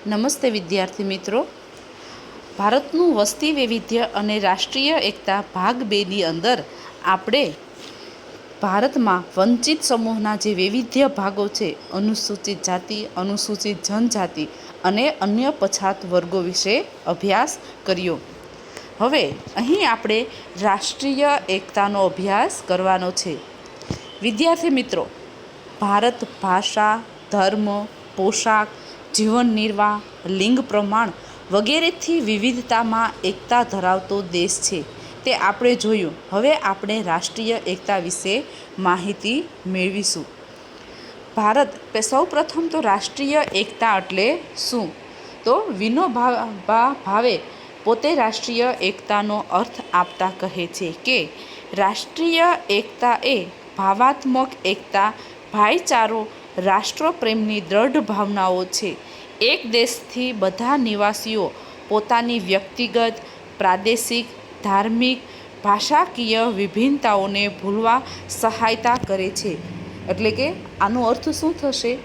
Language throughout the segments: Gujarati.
નમસ્તે વિદ્યાર્થી મિત્રો. ભારતનું વસ્તી વૈવિધ્ય અને રાષ્ટ્રીય એકતા ભાગ 2ની અંદર આપણે ભારતમાં વંચિત સમૂહના જે વૈવિધ્ય ભાગો છે, અનુસૂચિત જાતિ, અનુસૂચિત જનજાતિ અને અન્ય પછાત વર્ગો વિશે અભ્યાસ કર્યો. હવે અહીં આપણે રાષ્ટ્રીય એકતાનો અભ્યાસ કરવાનો છે. વિદ્યાર્થી મિત્રો, ભારત ભાષા, ધર્મ, પોશાક, જીવન નિર્વાહ, લિંગ પ્રમાણ વગેરેથી વિવિધતામાં એકતા ધરાવતો દેશ છે. તે આપણે જોયું. હવે આપણે રાષ્ટ્રીય એકતા વિશે માહિતી મેળવીશું. ભારત સૌ પ્રથમ તો રાષ્ટ્રીય એકતા એટલે શું? તો વિનોબા ભાવે પોતે રાષ્ટ્રીય એકતાનો અર્થ આપતા કહે છે કે રાષ્ટ્રીય એકતા એ ભાવાત્મક એકતા, ભાઈચારો, રાષ્ટ્રપ્રેમની દ્રઢ ભાવનાઓ છે. એક દેશથી બધા નિવાસીઓ પોતાની વ્યક્તિગત, પ્રાદેશિક, ધાર્મિક, ભાષાકીય વિભિન્નતાઓને ભૂલવા સહાયતા કરે છે. એટલે કે આનો અર્થ શું થશે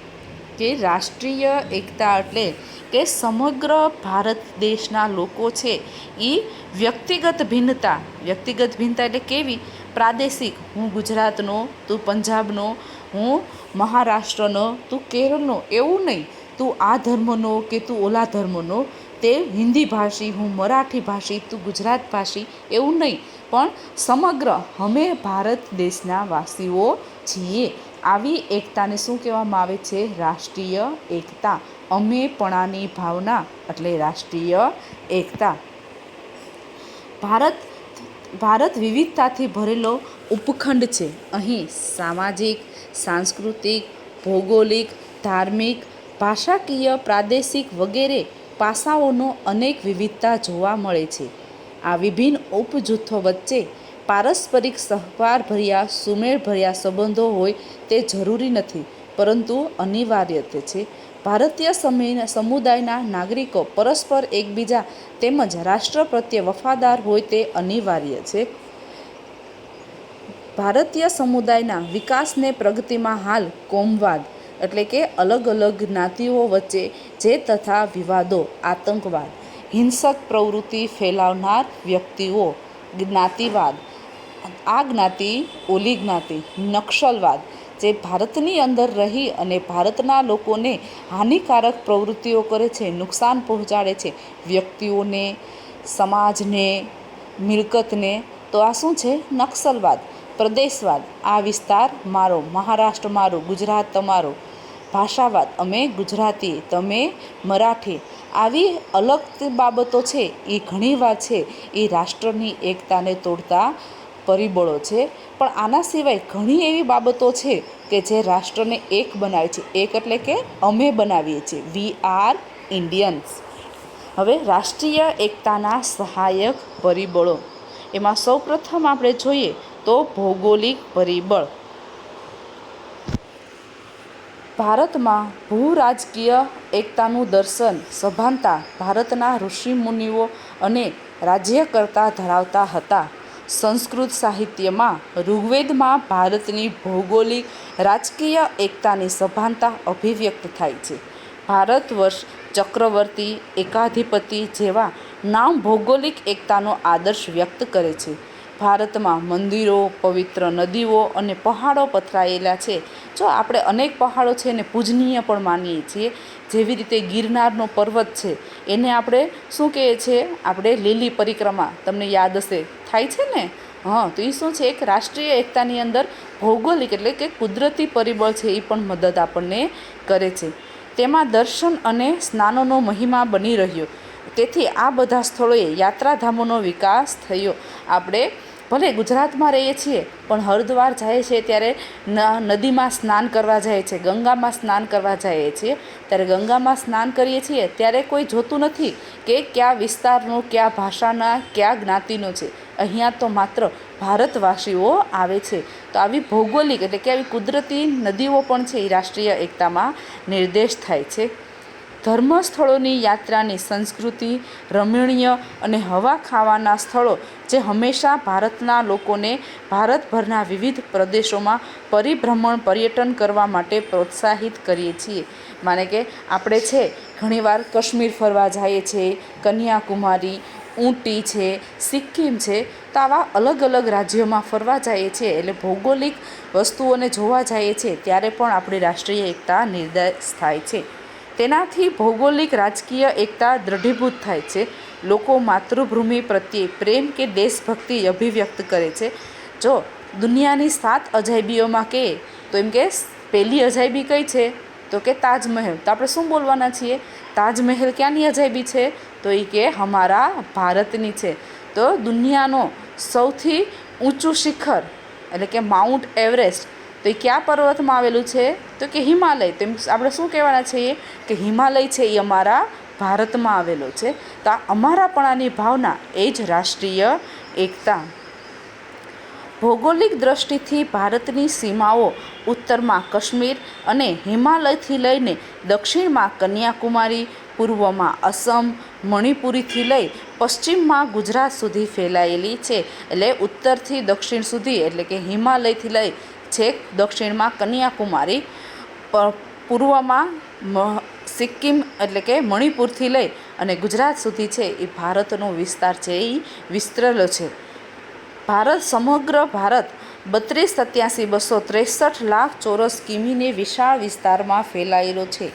કે રાષ્ટ્રીય એકતા એટલે કે સમગ્ર ભારત દેશના લોકો છે એ વ્યક્તિગત ભિન્નતા એટલે કેવી? પ્રાદેશિક, હું ગુજરાતનો, તું પંજાબનો, હું મહારાષ્ટ્રનો, તું કેરળનો, એવું નહીં. તું આ ધર્મનો કે તું ઓલા ધર્મનો, તે હિન્દી ભાષી, હું મરાઠી ભાષી, તું ગુજરાત ભાષી, એવું નહીં. પણ સમગ્ર અમે ભારત દેશના વાસીઓ છીએ. આવી એકતાને શું કહેવામાં આવે છે? રાષ્ટ્રીય એકતા. અમેપણાની ભાવના એટલે રાષ્ટ્રીય એકતા. ભારત વિવિધતાથી ભરેલો ઉપખંડ છે. અહીં સામાજિક, સાંસ્કૃતિક, ભૌગોલિક, ધાર્મિક, ભાષાકીય, પ્રાદેશિક વગેરે પાસાઓનો અનેક વિવિધતા જોવા મળે છે. આ વિભિન્ન ઉપજૂથો વચ્ચે પારસ્પરિક સહકારભર્યા, સુમેળભર્યા સંબંધો હોય તે જરૂરી નથી, પરંતુ અનિવાર્ય છે. ભારતીય સમુદાયના નાગરિકો પરસ્પર એકબીજા તેમજ રાષ્ટ્ર પ્રત્યે વફાદાર હોય તે અનિવાર્ય છે. ભારતીય સમુદાયના વિકાસને પ્રગતિમાં હાલ કોમવાદ એટલે કે અલગ અલગ જ્ઞાતિઓ વચ્ચે જે તથા વિવાદો, આતંકવાદ, હિંસક પ્રવૃત્તિ ફેલાવનાર વ્યક્તિઓ, જ્ઞાતિવાદ, આ જ્ઞાતિ ઓલી જ્ઞાતિ, નક્સલવાદ, જે ભારતની અંદર રહી અને ભારતના લોકોને હાનિકારક પ્રવૃત્તિઓ કરે છે, નુકસાન પહોંચાડે છે, વ્યક્તિઓને, સમાજને, મિલકતને, તો આ શું છે? નક્સલવાદ. પ્રદેશવાદ, આ વિસ્તાર મારો, મહારાષ્ટ્ર મારું, ગુજરાત તમારો. ભાષાવાદ, અમે ગુજરાતી, તમે મરાઠી. આવી અલગ બાબતો છે એ ઘણીવાર છે એ રાષ્ટ્રની એકતાને તોડતા પરિબળો છે. પણ આના સિવાય ઘણી એવી બાબતો છે કે જે રાષ્ટ્રને એક બનાવે છે. એક એટલે કે અમે બનાવીએ છીએ. We are Indians. હવે રાષ્ટ્રીય એકતાના સહાયક પરિબળો, એમાં સૌ પ્રથમ આપણે જોઈએ તો ભૌગોલિક પરિબળ. ભારતમાં ભૂ-રાજકીય એકતાનું દર્શન સભાનતા ભારતના ઋષિમુનિઓ અને રાજ્યકર્તા ધરાવતા હતા. સંસ્કૃત સાહિત્યમાં ઋગ્વેદમાં ભારતની ભૌગોલિક રાજકીય એકતાની સભાનતા અભિવ્યક્ત થાય છે. ભારત વર્ષ, ચક્રવર્તી, એકાધિપતિ જેવા નામ ભૌગોલિક એકતાનો આદર્શ વ્યક્ત કરે છે. ભારતમાં મંદિરો, પવિત્ર નદીઓ અને પહાડો પથરાયેલા છે. જો આપણે અનેક પહાડો છે એને પૂજનીય પણ માનીએ છીએ. જેવી રીતે ગિરનારનો પર્વત છે એને આપણે શું કહીએ છીએ? આપણે લીલી પરિક્રમા, તમને યાદ હશે, થાય છે ને? તો એ શું છે? એક રાષ્ટ્રીય એકતાની અંદર ભૌગોલિક એટલે કે કુદરતી પરિબળ છે એ પણ મદદ આપણને કરે છે. તેમાં દર્શન અને સ્નાનનો મહિમા બની રહ્યો. તેથી આ બધા સ્થળોએ યાત્રાધામોનો વિકાસ થયો. આપણે ભલે ગુજરાતમાં રહીએ છીએ પણ હરિદ્વાર જાય છે ત્યારે નદીમાં સ્નાન કરવા જાય છે, ગંગામાં સ્નાન કરવા જઈએ છીએ. ત્યારે ગંગામાં સ્નાન કરીએ છીએ ત્યારે કોઈ જોતું નથી કે કયા વિસ્તારનો, કયા ભાષાના, કયા જ્ઞાતિનો છે. અહીંયા તો માત્ર ભારતવાસીઓ આવે છે. તો આવી ભૌગોલિક એટલે કે આવી કુદરતી નદીઓ પણ છે એ રાષ્ટ્રીય એકતામાં નિર્દેશ થાય છે. ધર્મસ્થળોની યાત્રાની સંસ્કૃતિ, રમણીય અને હવા ખાવાના સ્થળો જે હંમેશા ભારતના લોકોને ભારતભરના વિવિધ પ્રદેશોમાં પરિભ્રમણ પર્યટન કરવા માટે પ્રોત્સાહિત કરીએ છીએ. માને કે આપણે છે ઘણીવાર કાશ્મીર ફરવા જઈએ છીએ, કન્યાકુમારી, ઊટી છે, સિક્કિમ છે, તો આવા અલગ અલગ રાજ્યોમાં ફરવા જઈએ છીએ એટલે ભૌગોલિક વસ્તુઓને જોવા જઈએ છીએ ત્યારે પણ આપણી રાષ્ટ્રીય એકતા નિર્દેશ થાય છે. તેનાથી ભૌગોલિક રાજકીય એકતા દૃઢીભૂત થાય છે. લોકો માતૃભૂમિ પ્રત્યે પ્રેમ કે દેશભક્તિ અભિવ્યક્ત કરે છે. જો દુનિયાની 7 અજાયબીઓમાં કહે તો એમ કે પહેલી અજાયબી કઈ છે તો કે તાજમહેલ. તો આપણે શું બોલવાના છીએ? તાજમહેલ ક્યાંની અજાયબી છે? તો એ કે અમારા ભારતની છે. તો દુનિયાનો સૌથી ઊંચું શિખર એટલે કે માઉન્ટ એવરેસ્ટ તો એ કયા પર્વતમાં આવેલું છે? તો કે હિમાલય. તો આપણે શું કહેવાના છીએ કે હિમાલય છે એ અમારા ભારતમાં આવેલો છે. તો આ અમારાપણાની ભાવના એ જ રાષ્ટ્રીય એકતા. ભૌગોલિક દૃષ્ટિથી ભારતની સીમાઓ ઉત્તરમાં કાશ્મીર અને હિમાલયથી લઈને દક્ષિણમાં કન્યાકુમારી, પૂર્વમાં અસમ, મણિપુરીથી લઈ પશ્ચિમમાં ગુજરાત સુધી ફેલાયેલી છે. એટલે ઉત્તરથી દક્ષિણ સુધી એટલે કે હિમાલયથી લઈ છેક દક્ષિણમાં કન્યાકુમારી, પૂર્વમાં સિક્કિમ એટલે કે મણિપુરથી લઈ અને ગુજરાત સુધી છે એ ભારતનો વિસ્તાર છે એ વિસ્તરેલો છે. ભારત સમગ્ર ભારત 32,87,263 લાખ ચોરસ કિમીને વિશાળ વિસ્તારમાં ફેલાયેલો છે.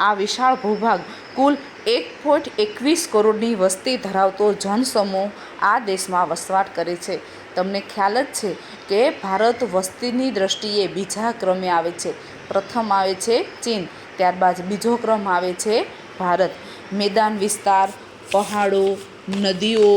આ વિશાળ ભૂભાગ કુલ 1.21 કરોડની વસ્તી ધરાવતો જનસમૂહ આ દેશમાં વસવાટ કરે છે. તમને ખ્યાલ જ છે કે ભારત વસ્તીની દ્રષ્ટિએ બીજા ક્રમે આવે છે. પ્રથમ આવે છે ચીન, ત્યારબાદ બીજો ક્રમ આવે છે ભારત. મેદાન વિસ્તાર, પહાડો, નદીઓ,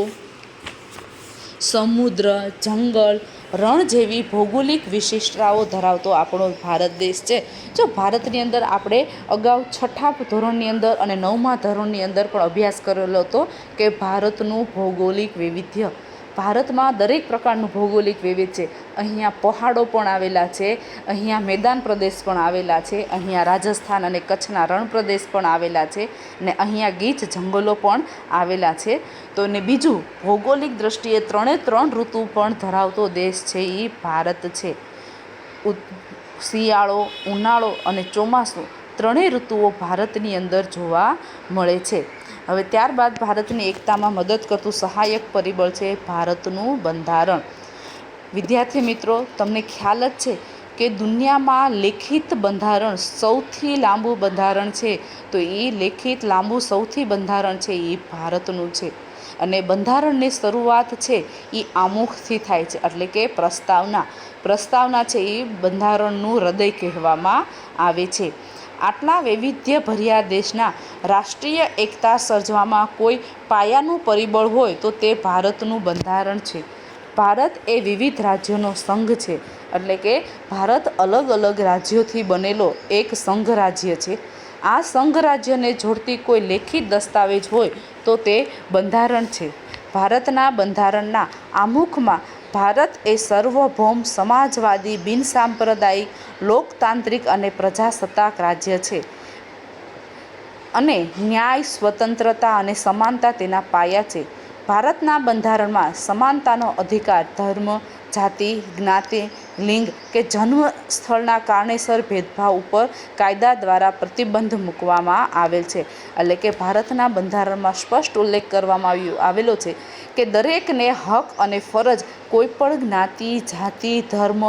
સમુદ્ર, જંગલ, રણ જેવી ભૌગોલિક વિશિષ્ટતાઓ ધરાવતો આપણો ભારત દેશ છે. જો ભારતની અંદર આપણે અગાઉ 6થા ધોરણની અંદર અને 9મા ધોરણની અંદર પણ અભ્યાસ કરેલો હતો કે ભારતનું ભૌગોલિક વૈવિધ્ય. ભારતમાં દરેક પ્રકારનું ભૌગોલિક વૈવિધ્ય છે. અહીંયા પહાડો પણ આવેલા છે, અહીંયા મેદાન પ્રદેશ પણ આવેલા છે, અહીંયા રાજસ્થાન અને કચ્છના રણ પ્રદેશ પણ આવેલા છે અને અહીંયા ગીચ જંગલો પણ આવેલા છે. તો ને બીજું ભૌગોલિક દૃષ્ટિએ 3 ઋતુ પણ ધરાવતો દેશ છે એ ભારત છે. શિયાળો, ઉનાળો અને ચોમાસું 3 ઋતુઓ ભારતની અંદર જોવા મળે છે. હવે ત્યારબાદ ભારતની એકતામાં મદદ કરતું સહાયક પરિબળ છે ભારતનું બંધારણ. વિદ્યાર્થી મિત્રો, તમને ખ્યાલ જ છે કે દુનિયામાં લેખિત બંધારણ સૌથી લાંબુ બંધારણ છે તો એ લેખિત લાંબુ સૌથી બંધારણ છે એ ભારતનું છે. અને બંધારણની શરૂઆત છે એ આમુખથી થાય છે એટલે કે પ્રસ્તાવના છે એ બંધારણનું હૃદય કહેવામાં આવે છે. આટલા વૈવિધ્યભર્યા દેશના રાષ્ટ્રીય એકતા સર્જવામાં કોઈ પાયાનું પરિબળ હોય તો તે ભારતનું બંધારણ છે. ભારત એ વિવિધ રાજ્યોનો સંઘ છે એટલે કે ભારત અલગ અલગ રાજ્યોથી બનેલો એક સંઘ રાજ્ય છે. આ સંઘ રાજ્યને જોડતી કોઈ લેખિત દસ્તાવેજ હોય તો તે બંધારણ છે. ભારતના બંધારણના આમુખમાં ભારત એ સાર્વભૌમ, સમાજવાદી, બિનસાંપ્રદાયિક, લોકતાંત્રિક અને પ્રજાસત્તાક રાજ્ય છે અને ન્યાય, સ્વતંત્રતા અને સમાનતા તેના પાયા છે. ભારતના બંધારણમાં સમાનતાનો અધિકાર ધર્મ, જાતિ, જ્ઞાતિ, લિંગ કે જન્મ સ્થળના કારણેસર ભેદભાવ ઉપર કાયદા દ્વારા પ્રતિબંધ મૂકવામાં આવેલ છે. એટલે કે ભારતના બંધારણમાં સ્પષ્ટ ઉલ્લેખ કરવામાં આવેલો છે કે દરેકને હક અને ફરજ કોઈપણ જ્ઞાતિ, જાતિ, ધર્મ,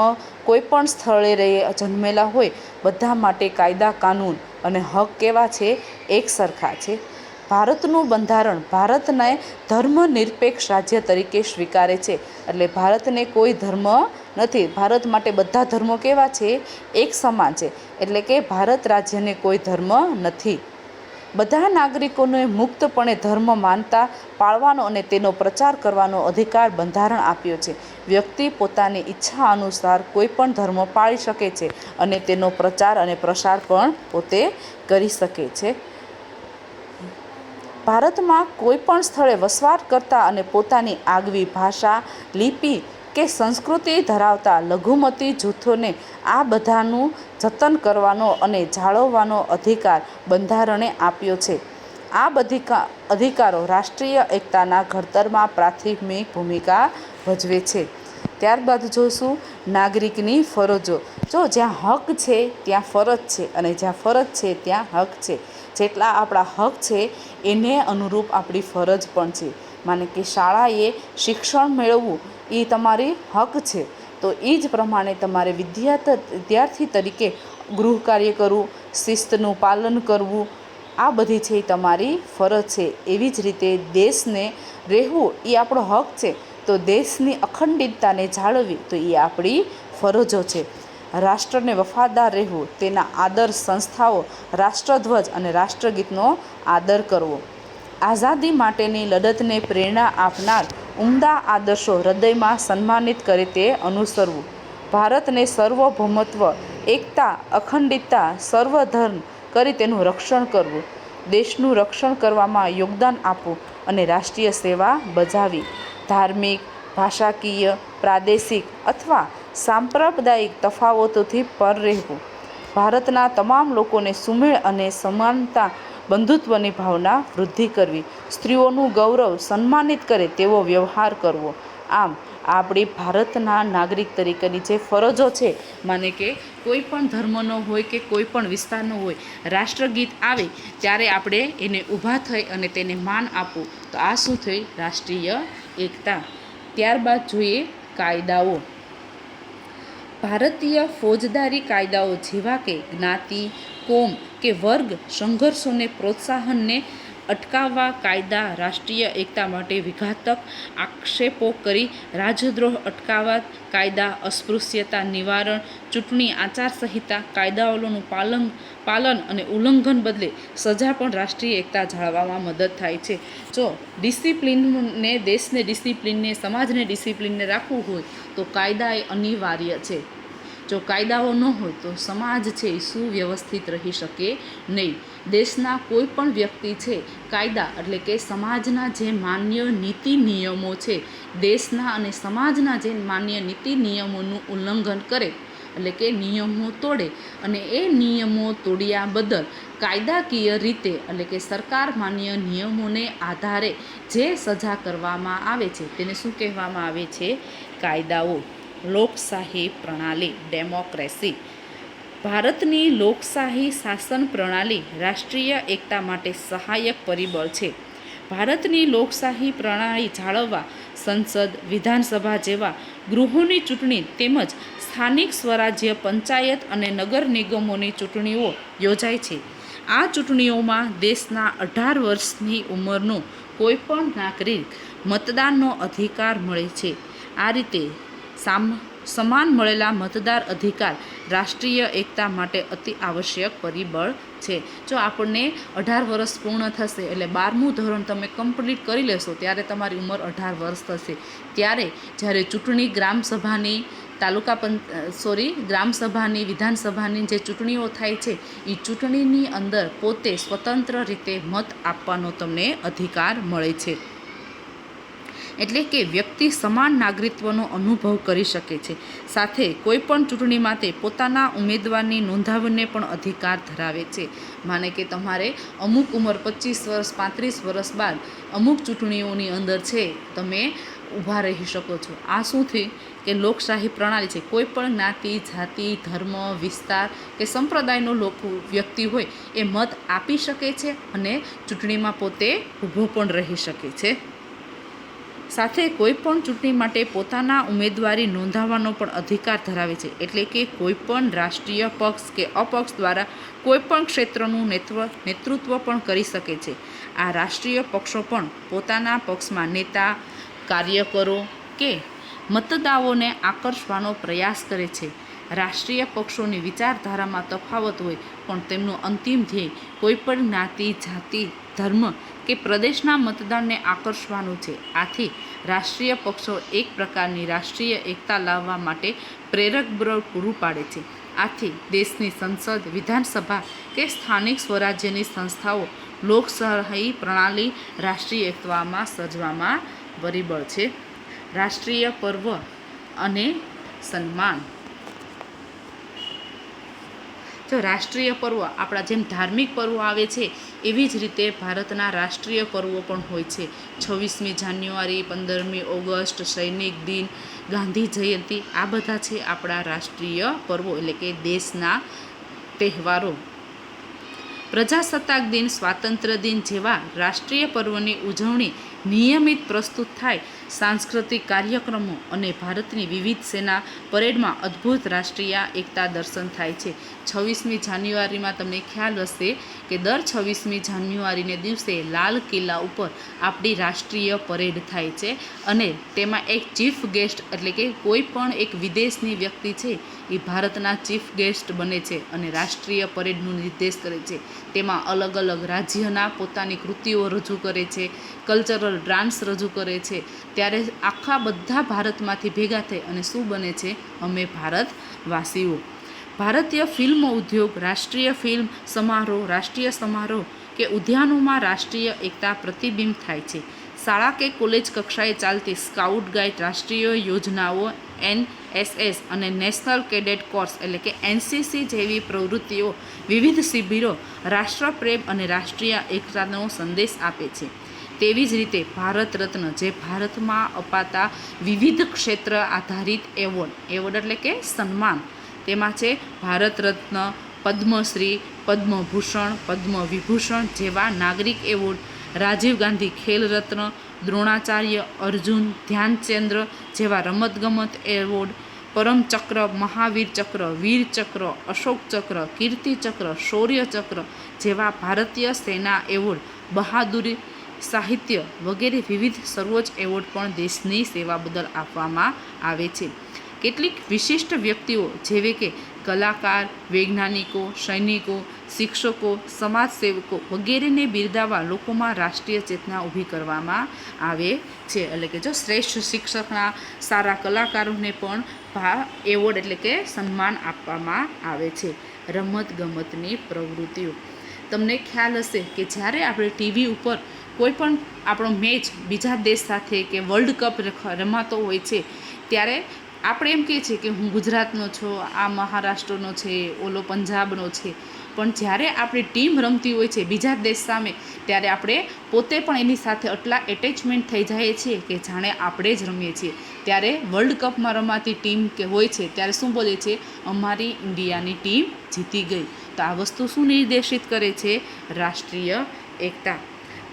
કોઈપણ સ્થળે જન્મેલા હોય બધા માટે કાયદા, કાનૂન અને હક કેવા છે? એક સરખા છે. ભારતનું બંધારણ ભારતને ધર્મનિરપેક્ષ રાજ્ય તરીકે સ્વીકારે છે. એટલે ભારતને કોઈ ધર્મ નથી. ભારત માટે બધા ધર્મો કેવા છે? એક સમાન છે. એટલે કે ભારત રાજ્યને કોઈ ધર્મ નથી. બધા નાગરિકોને મુક્તપણે ધર્મ માનતા પાળવાનો અને તેનો પ્રચાર કરવાનો અધિકાર બંધારણ આપ્યો છે. વ્યક્તિ પોતાની ઈચ્છા અનુસાર કોઈ પણ ધર્મ પાળી શકે છે અને તેનો પ્રચાર અને પ્રસાર પણ પોતે કરી શકે છે. ભારતમાં કોઈ પણ સ્થળે વસવાટ કરતા અને પોતાની આગવી ભાષા, લિપિ, કે સંસ્કૃતિ ધરાવતા લઘુમતી જૂથોને આ બધાનું જતન કરવાનો અને જાળવવાનો અધિકાર બંધારણે આપ્યો છે. આ બધી અધિકારો રાષ્ટ્રીય એકતાના ઘડતરમાં પ્રાથમિક ભૂમિકા ભજવે છે. ત્યારબાદ જોઈશું નાગરિકની ફરજો. જો જ્યાં હક છે ત્યાં ફરજ છે, અને જ્યાં ફરજ છે ત્યાં હક છે. જેટલા આપણા હક છે એને અનુરૂપ આપણી ફરજ પણ છે. માને કે શાળાએ શિક્ષણ મેળવવું એ તમારી હક છે, તો એ જ પ્રમાણે તમારે વિદ્યાર્થી તરીકે ગૃહ કાર્ય કરવું, શિસ્તનું પાલન કરવું, આ બધી છે એ તમારી ફરજ છે. એવી જ રીતે દેશને રહેવું એ આપણો હક છે, તો દેશની અખંડિતતાને જાળવવી તો એ આપણી ફરજો છે. રાષ્ટ્રને વફાદાર રહેવું, તેના આદર્શ સંસ્થાઓ, રાષ્ટ્રધ્વજ અને રાષ્ટ્રગીતનો આદર કરવો. આઝાદી માટેની લડતને પ્રેરણા આપનાર ઉમદા આદર્શો હૃદયમાં સન્માનિત કરે તે અનુસરવું. ભારતને સાર્વભૌમત્વ, એકતા, અખંડિતતા, સર્વધર્મ કરી તેનું રક્ષણ કરવું. દેશનું રક્ષણ કરવામાં યોગદાન આપવું અને રાષ્ટ્રીય સેવા બજાવવી. ધાર્મિક, ભાષાકીય, પ્રાદેશિક અથવા સાંપ્રદાયિક તફાવતોથી પર રહેવું. ભારતના તમામ લોકોને સુમેળ અને સમાનતા, બંધુત્વની ભાવના વૃદ્ધિ કરવી. સ્ત્રીઓનું ગૌરવ સન્માનિત કરે તેવો વ્યવહાર કરવો. આમ આપણી ભારતના નાગરિક તરીકેની જે ફરજો છે, માને કે કોઈ પણ ધર્મનો હોય કે કોઈ પણ વિસ્તારનો હોય, રાષ્ટ્રગીત આવે ત્યારે આપણે એને ઊભા થઈ અને તેને માન આપવું. તો આ શું થઈ? રાષ્ટ્રીય એકતા. ત્યારબાદ જોઈએ કાયદાઓ. ભારતીય ફોજદારી કાયદાઓ જેવા કે જ્ઞાતિ, કોમ કે વર્ગ સંઘર્ષોને પ્રોત્સાહનને અટકાવવા કાયદા, રાષ્ટ્રીય એકતા માટે વિઘાતક આક્ષેપો કરી રાજદ્રોહ અટકાવવા કાયદા, અસ્પૃશ્યતા નિવારણ, ચૂંટણી આચારસંહિતા કાયદાઓનું પાલન અને ઉલ્લંઘન બદલે સજા પણ રાષ્ટ્રીય એકતા જાળવવામાં મદદ થાય છે. જો ડિસિપ્લિનને, દેશને ડિસિપ્લિનને, સમાજને ડિસિપ્લિનને રાખવું હોય તો કાયદા એ અનિવાર્ય છે. જો કાયદાઓ ન હોય તો સમાજ છે એ સુવ્યવસ્થિત રહી શકે નહીં. દેશના કોઈ પણ વ્યક્તિ છે, કાયદા એટલે કે સમાજના જે માન્ય નીતિ નિયમો છે, દેશના અને સમાજના જે માન્ય નીતિ નિયમોનું ઉલ્લંઘન કરે એટલે કે નિયમો તોડે, અને એ નિયમો તોડ્યા બદલ કાયદાકીય રીતે એટલે કે સરકાર માન્ય નિયમોને આધારે જે સજા કરવામાં આવે છે તેને શું કહેવામાં આવે છે? કાયદાઓ. લોકશાહી પ્રણાલી, ડેમોક્રેસી. ભારતની લોકશાહી શાસન પ્રણાલી રાષ્ટ્રીય એકતા માટે સહાયક પરિબળ છે. ભારતની લોકશાહી પ્રણાલી જાળવવા સંસદ, વિધાનસભા જેવા ગૃહોની ચૂંટણી તેમજ સ્થાનિક સ્વરાજ્ય, પંચાયત અને નગર નિગમોની ચૂંટણીઓ યોજાય છે. આ ચૂંટણીઓમાં દેશના 18 વર્ષની ઉંમરનો કોઈપણ નાગરિક મતદાનનો અધિકાર મળે છે. આ રીતે સમાન મળેલા મતદાર અધિકાર રાષ્ટ્રીય એકતા માટે અતિ આવશ્યક પરિબળ છે. જો આપણને 18 વર્ષ પૂર્ણ થશે એટલે 12મું ધોરણ તમે કમ્પ્લીટ કરી લેશો ત્યારે તમારી ઉંમર 18 વર્ષ થશે. ત્યારે જ્યારે ચૂંટણી ગ્રામસભાની, ગ્રામસભાની, વિધાનસભાની જે ચૂંટણીઓ થાય છે એ ચૂંટણીની અંદર પોતે સ્વતંત્ર રીતે મત આપવાનો તમને અધિકાર મળે છે. એટલે કે વ્યક્તિ સમાન નાગરિકત્વનો અનુભવ કરી શકે છે. સાથે કોઈપણ ચૂંટણીમાં તે પોતાના ઉમેદવારની નોંધાવીને પણ અધિકાર ધરાવે છે. માને કે તમારે અમુક ઉંમર 25 વર્ષ, 35 વર્ષ બાદ અમુક ચૂંટણીઓની અંદર છે તમે ઊભા રહી શકો છો. આ શું થઈ કે લોકશાહી પ્રણાલી છે. કોઈ પણ જ્ઞાતિ, જાતિ, ધર્મ, વિસ્તાર કે સંપ્રદાયનો વ્યક્તિ હોય એ મત આપી શકે છે અને ચૂંટણીમાં પોતે ઊભો પણ રહી શકે છે. સાથે કોઈ પણ ચૂંટણી માટે પોતાના ઉમેદવારી નોંધાવવાનો પણ અધિકાર ધરાવે છે. એટલે કે કોઈપણ રાષ્ટ્રીય પક્ષ કે અપક્ષ દ્વારા કોઈપણ ક્ષેત્રનું નેતૃત્વ પણ કરી શકે છે. આ રાષ્ટ્રીય પક્ષો પણ પોતાના પક્ષમાં નેતા, કાર્યકરો કે મતદારોને આકર્ષવાનો પ્રયાસ કરે છે. રાષ્ટ્રીય પક્ષોની વિચારધારામાં તફાવત હોય પણ તેમનું અંતિમ ધ્યેય કોઈપણ જ્ઞાતિ, જાતિ, ધર્મ કે પ્રદેશના મતદારને આકર્ષવાનું છે. આથી રાષ્ટ્રીય પક્ષો એક પ્રકારની રાષ્ટ્રીય એકતા લાવવા માટે પ્રેરક બળ પૂરું પાડે છે. આથી દેશની સંસદ, વિધાનસભા કે સ્થાનિક સ્વરાજ્યની સંસ્થાઓ લોકશાહી પ્રણાલી રાષ્ટ્રીય એકતામાં સર્જવામાં પરિબળ છે. રાષ્ટ્રીય પર્વ અને સન્માન. જો રાષ્ટ્રીય પર્વ આપણા જેમ ધાર્મિક પર્વો આવે છે એવી જ રીતે ભારતના રાષ્ટ્રીય પર્વો પણ હોય છે. 26મી જાન્યુઆરી, 15મી ઓગસ્ટ, સૈનિક દિન, ગાંધી જયંતિ, આ બધા છે આપણા રાષ્ટ્રીય પર્વો એટલે કે દેશના તહેવારો. પ્રજાસત્તાક દિન, સ્વાતંત્ર્ય દિન જેવા રાષ્ટ્રીય પર્વની ઉજવણી નિયમિત પ્રસ્તુત થાય સાંસ્કૃતિક કાર્યક્રમો અને ભારતની વિવિધ સેના પરેડમાં અદ્ભુત રાષ્ટ્રીય એકતા દર્શન થાય છે. 26મી જાન્યુઆરીમાં તમને ખ્યાલ હશે કે દર 26મી જાન્યુઆરીને દિવસે લાલ કિલ્લા ઉપર આપણી રાષ્ટ્રીય પરેડ થાય છે અને તેમાં એક ચીફ ગેસ્ટ એટલે કે કોઈ પણ એક વિદેશની વ્યક્તિ છે એ ભારતના ચીફ ગેસ્ટ બને છે અને રાષ્ટ્રીય પરેડનું નિર્દેશ કરે છે. તેમાં અલગ અલગ રાજ્યના પોતાની કૃતિઓ રજૂ કરે છે, કલ્ચરલ ડાન્સ રજૂ કરે છે. ત્યારે આખા બધા ભારતમાંથી ભેગા થઈ અને શું બને છે? અમે ભારતવાસીઓ. ભારતીય ફિલ્મ ઉદ્યોગ, રાષ્ટ્રીય ફિલ્મ સમારોહ, રાષ્ટ્રીય સમારોહ કે ઉદ્યાનોમાં રાષ્ટ્રીય એકતા પ્રતિબિંબ થાય છે. શાળા કે કોલેજ કક્ષાએ ચાલતી સ્કાઉટ ગાઈડ, રાષ્ટ્રીય યોજનાઓ, NSS અને નેશનલ કેડેટ કોર્સ એટલે કે NCC જેવી પ્રવૃત્તિઓ, વિવિધ શિબિરો રાષ્ટ્રપ્રેમ અને રાષ્ટ્રીય એકતાનો સંદેશ આપે છે. તેવી જ રીતે ભારત રત્ન, જે ભારતમાં અપાતા વિવિધ ક્ષેત્ર આધારિત એવોર્ડ એટલે કે સન્માન, તેમાં છે ભારત રત્ન, પદ્મશ્રી, પદ્મભૂષણ, પદ્મવિભૂષણ જેવા નાગરિક એવોર્ડ, રાજીવ ગાંધી ખેલ રત્ન, દ્રોણાચાર્ય, અર્જુન, ધ્યાનચંદ્ર જેવા રમતગમત એવોર્ડ, પરમ ચક્ર, મહાવીર ચક્ર, વીર ચક્ર, અશોક ચક્ર, કીર્તિ ચક્ર, શૌર્ય ચક્ર જેવા ભારતીય સેના એવોર્ડ, બહાદુરી, સાહિત્ય વગેરે વિવિધ સર્વોચ્ચ એવોર્ડ પણ દેશની સેવા બદલ આપવામાં આવે છે. કેટલીક વિશિષ્ટ વ્યક્તિઓ જેવી કે કલાકાર, વૈજ્ઞાનિકો, સૈનિકો, શિક્ષકો, સમાજસેવકો વગેરેને બિરદાવવા લોકોમાં રાષ્ટ્રીય ચેતના ઊભી કરવામાં આવે છે. એટલે કે જો શ્રેષ્ઠ શિક્ષકના, સારા કલાકારોને પણ એવોર્ડ એટલે કે સન્માન આપવામાં આવે છે. રમતગમતની પ્રવૃત્તિઓ, તમને ખ્યાલ હશે કે જ્યારે આપણે ટીવી ઉપર કોઈ પણ આપણો મેચ બીજા દેશ સાથે કે વર્લ્ડ કપ રમાતો હોય છે ત્યારે આપણે એમ કહીએ છીએ કે હું ગુજરાતનો છું, આ મહારાષ્ટ્રનો છે, ઓલો પંજાબનો છે. પણ જ્યારે આપણી ટીમ રમતી હોય છે બીજા દેશ સામે ત્યારે આપણે પોતે પણ એની સાથે આટલા એટેચમેન્ટ થઈ જાય છીએ કે જાણે આપણે જ રમીએ છીએ. ત્યારે વર્લ્ડ કપમાં રમાતી ટીમ કે હોય છે ત્યારે શું બોલે છે? અમારી ઇન્ડિયાની ટીમ જીતી ગઈ. તો આ વસ્તુ શું નિર્દેશિત કરે છે? રાષ્ટ્રીય એકતા.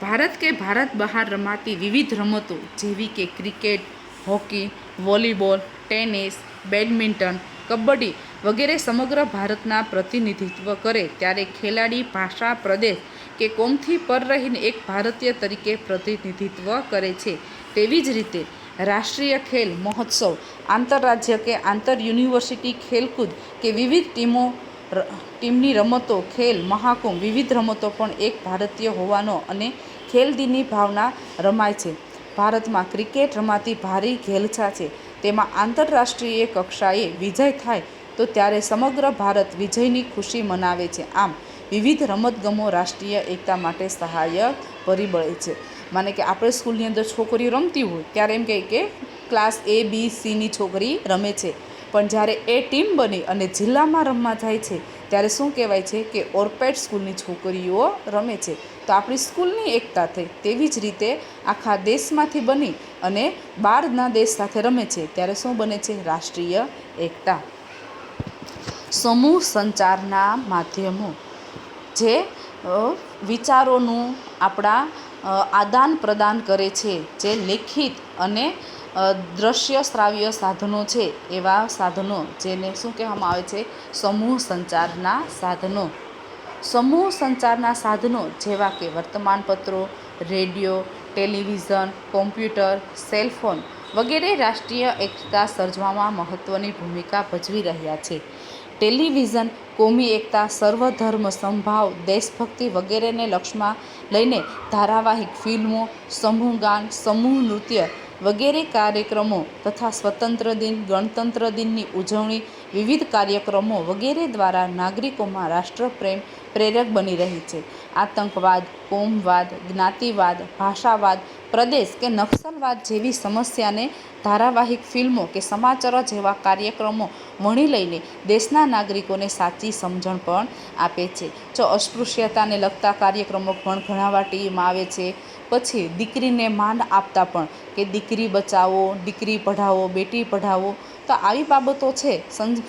ભારત કે ભારત બહાર રમાતી વિવિધ રમતો જેવી કે cricket, hockey, volleyball, tennis, badminton, kabaddi વગેરે સમગ્ર ભારતના પ્રતિનિધિત્વ કરે ત્યારે ખેલાડી ભાષા, પ્રદેશ કે કોમથી પર રહીને એક ભારતીય તરીકે પ્રતિનિધિત્વ કરે છે. તેવી જ રીતે રાષ્ટ્રીય ખેલ મહોત્સવ, આંતરરાજ્ય કે આંતર યુનિવર્સિટી ખેલકૂદ કે વિવિધ ટીમની રમતો, ખેલ મહાકુંભ, વિવિધ રમતો પણ એક ભારતીય હોવાનો અને ખેલદિલની ભાવના રમાય છે. ભારતમાં ક્રિકેટ રમાતી ભારી ઘેલછા છે. તેમાં આંતરરાષ્ટ્રીય કક્ષાએ વિજય થાય તો ત્યારે સમગ્ર ભારત વિજયની ખુશી મનાવે છે. આમ વિવિધ રમતગમો રાષ્ટ્રીય એકતા માટે સહાયક પરિબળે છે. માને કે આપણે સ્કૂલની અંદર છોકરીઓ રમતી હોય ત્યારે એમ કહે કે ક્લાસ A, B, Cની છોકરી રમે છે. પણ જ્યારે એ ટીમ બની અને જિલ્લામાં રમવા જાય છે ત્યારે શું કહેવાય છે? કે ઓર્પેડ સ્કૂલની છોકરીઓ રમે છે. તો આપણી સ્કૂલની એકતા થઈ. તેવી જ રીતે આખા દેશમાંથી બની અને બહારના દેશ સાથે રમે છે ત્યારે શું બને છે? રાષ્ટ્રીય એકતા. સમૂહ સંચારના માધ્યમો, જે વિચારોનું આપણા આદાન પ્રદાન કરે છે, જે લેખિત અને દ્રશ્ય શ્રાવ્ય સાધનો છે, એવા સાધનો જેને શું કહેવામાં આવે છે? સમૂહ સંચારના સાધનો. સમૂહ સંચારના સાધનો જેવા કે વર્તમાનપત્રો, રેડિયો, ટેલિવિઝન, કોમ્પ્યુટર, સેલફોન વગેરે રાષ્ટ્રીય એકતા સર્જવામાં મહત્ત્વની ભૂમિકા ભજવી રહ્યા છે. ટેલિવિઝન કોમી એકતા, સર્વધર્મ સમભાવ, દેશભક્તિ વગેરેને લક્ષ્યમાં લઈને ધારાવાહિક ફિલ્મો, સમૂહ ગાન, સમૂહ નૃત્ય વગેરે કાર્યક્રમો તથા સ્વતંત્ર દિન, ગણતંત્ર દિનની ઉજવણી, વિવિધ કાર્યક્રમો વગેરે દ્વારા નાગરિકોમાં રાષ્ટ્રપ્રેમ, પ્રેરક બની રહી છે. આતંકવાદ, કોમવાદ, જ્ઞાતિવાદ, ભાષાવાદ, પ્રદેશ કે નક્સલવાદ જેવી સમસ્યાને ધારાવાહિક ફિલ્મો કે સમાચારો જેવા કાર્યક્રમો વણી લઈને દેશના નાગરિકોને સાચી સમજણ પણ આપે છે. જો અસ્પૃશ્યતાને લગતા કાર્યક્રમો પણ ઘણા વાર ટીવીમાં આવે છે. પછી દીકરીને માન આપતા પણ કે દીકરી બચાવો, દીકરી પઢાવો, બેટી પઢાવો, તો આવી બાબતો છે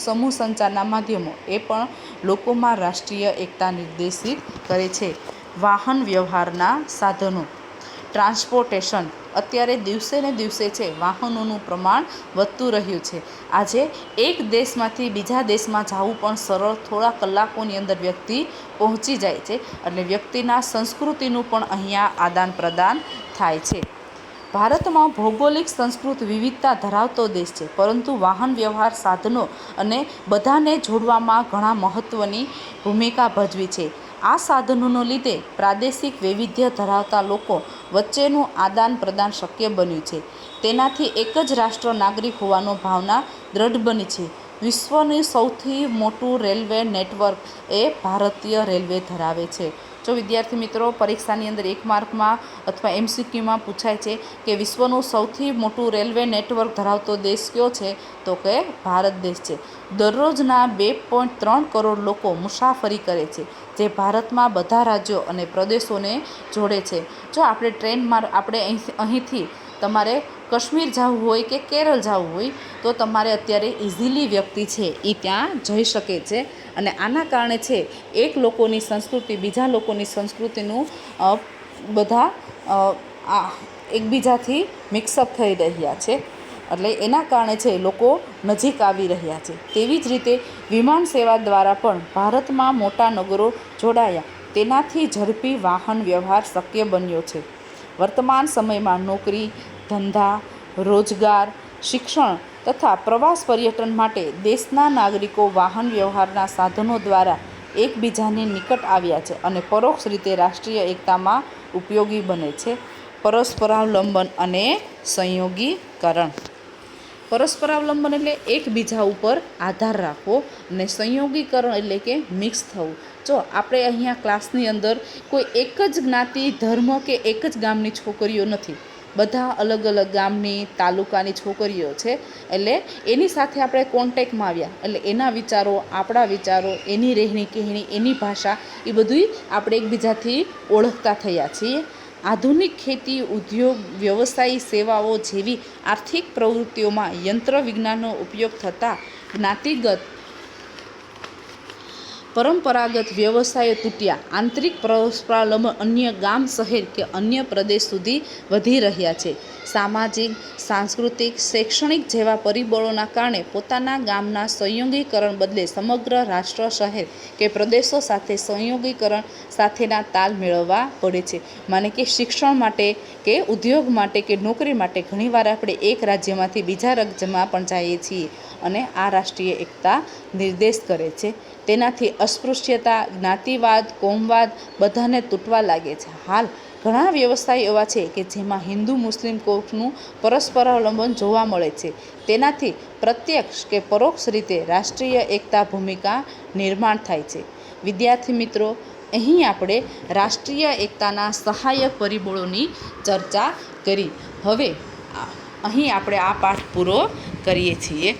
સમૂહ સંચારના માધ્યમો એ પણ લોકોમાં રાષ્ટ્રીય એકતા નિર્દેશિત કરે છે. વાહન વ્યવહારના સાધનો, ટ્રાન્સપોર્ટેશન, અત્યારે દિવસે ને દિવસે છે વાહનોનું પ્રમાણ વધતું રહ્યું છે. આજે એક દેશમાંથી બીજા દેશમાં જવું પણ સરળ, થોડા કલાકોની અંદર વ્યક્તિ પહોંચી જાય છે. એટલે વ્યક્તિના સંસ્કૃતિનું પણ અહીંયા આદાન પ્રદાન થાય છે. ભારતમાં ભૌગોલિક સંસ્કૃત વિવિધતા ધરાવતો દેશ છે, પરંતુ વાહન વ્યવહાર સાધનો અને બધાને જોડવામાં ઘણા મહત્ત્વની ભૂમિકા ભજવી છે. આ સાધનોને લીધે પ્રાદેશિક વૈવિધ્ય ધરાવતા લોકો વચ્ચેનું આદાન પ્રદાન શક્ય બન્યું છે. તેનાથી એક જ રાષ્ટ્ર નાગરિક હોવાનો ભાવના દ્રઢ બની છે. વિશ્વનું સૌથી મોટું રેલવે નેટવર્ક એ ભારતીય રેલવે ધરાવે છે. જો વિદ્યાર્થી મિત્રો પરીક્ષાની અંદર 1 માર્કમાં અથવા MCQમાં પૂછાય છે કે વિશ્વનું સૌથી મોટું રેલવે નેટવર્ક ધરાવતો દેશ કયો છે, તો કે ભારત દેશ છે. દરરોજના 2.3 કરોડ લોકો મુસાફરી કરે છે, જે ભારતમાં બધા રાજ્યો અને પ્રદેશોને જોડે છે. જો આપણે ટ્રેનમાં અહીંથી તમારે કાશ્મીર જવું હોય કે કેરળ જવું હોય તો તમારે અત્યારે ઇઝીલી વ્યક્તિ છે એ ત્યાં જઈ શકે છે. અને આના કારણે છે એક લોકોની સંસ્કૃતિ બીજા લોકોની સંસ્કૃતિનું બધા એકબીજાથી મિક્સઅપ થઈ રહ્યા છે. એટલે એના કારણે છે લોકો નજીક આવી રહ્યા છે. તેવી જ રીતે વિમાન સેવા દ્વારા પણ ભારતમાં મોટા નગરો જોડાયા. તેનાથી ઝડપી વાહન વ્યવહાર શક્ય બન્યો છે. વર્તમાન સમયમાં નોકરી, ધંધા, રોજગાર, શિક્ષણ તથા પ્રવાસ પર્યટન માટે દેશના નાગરિકો વાહન વ્યવહારના સાધનો દ્વારા એકબીજાની નિકટ આવ્યા છે અને પરોક્ષ રીતે રાષ્ટ્રીય એકતામાં ઉપયોગી બને છે. પરસ્પરાવલંબન અને સંયોગીકરણ. પરસ્પરાવલંબન એટલે એકબીજા ઉપર આધાર રાખવો અને સંયોગીકરણ એટલે કે મિક્સ થવું. જો આપણે અહીંયા ક્લાસની અંદર કોઈ એક જ જ્ઞાતિ, ધર્મ કે એક જ ગામની છોકરીઓ નથી, બધા અલગ અલગ ગામની, તાલુકાની છોકરીઓ છે. એટલે એની સાથે આપણે કોન્ટેક્ટમાં આવ્યા એટલે એના વિચારો, આપણા વિચારો, એની રહેણી કહેણી, એની ભાષા એ બધું આપણે એકબીજાથી ઓળખતા થયા છીએ. આધુનિક ખેતી, ઉદ્યોગ, વ્યવસાયી સેવાઓ જેવી આર્થિક પ્રવૃત્તિઓમાં યંત્ર વિજ્ઞાનનો ઉપયોગ થતાં જ્ઞાતિગત પરંપરાગત વ્યવસાયો તૂટ્યા. આંતરિક પરસ્પરાવલંબન અન્ય ગામ, શહેર કે અન્ય પ્રદેશ સુધી વધી રહ્યા છે. સામાજિક, સાંસ્કૃતિક, શૈક્ષણિક જેવા પરિબળોના કારણે પોતાના ગામના સંયોગીકરણ બદલે સમગ્ર રાષ્ટ્ર, શહેર કે પ્રદેશો સાથે સંયોગીકરણ સાથેના તાલ મેળવવા પડે છે. માને કે શિક્ષણ માટે કે ઉદ્યોગ માટે કે નોકરી માટે ઘણીવાર આપણે એક રાજ્યમાંથી બીજા રાજ્યમાં પણ જઈએ છીએ અને આ રાષ્ટ્રીય એકતા નિર્દેશ કરે છે. તેનાથી અસ્પૃશ્યતા, જ્ઞાતિવાદ, કોમવાદ બધાને તૂટવા લાગે છે. હાલ ઘણા વ્યવસાય એવા છે કે જેમાં હિન્દુ મુસ્લિમ કોર્સનું પરસ્પરાવલંબન જોવા મળે છે. તેનાથી પ્રત્યક્ષ કે પરોક્ષ રીતે રાષ્ટ્રીય એકતા ભૂમિકા નિર્માણ થાય છે. વિદ્યાર્થી મિત્રો, અહીં આપણે રાષ્ટ્રીય એકતાના સહાયક પરિબળોની ચર્ચા કરી. હવે અહીં આપણે આ પાઠ પૂરો કરીએ છીએ.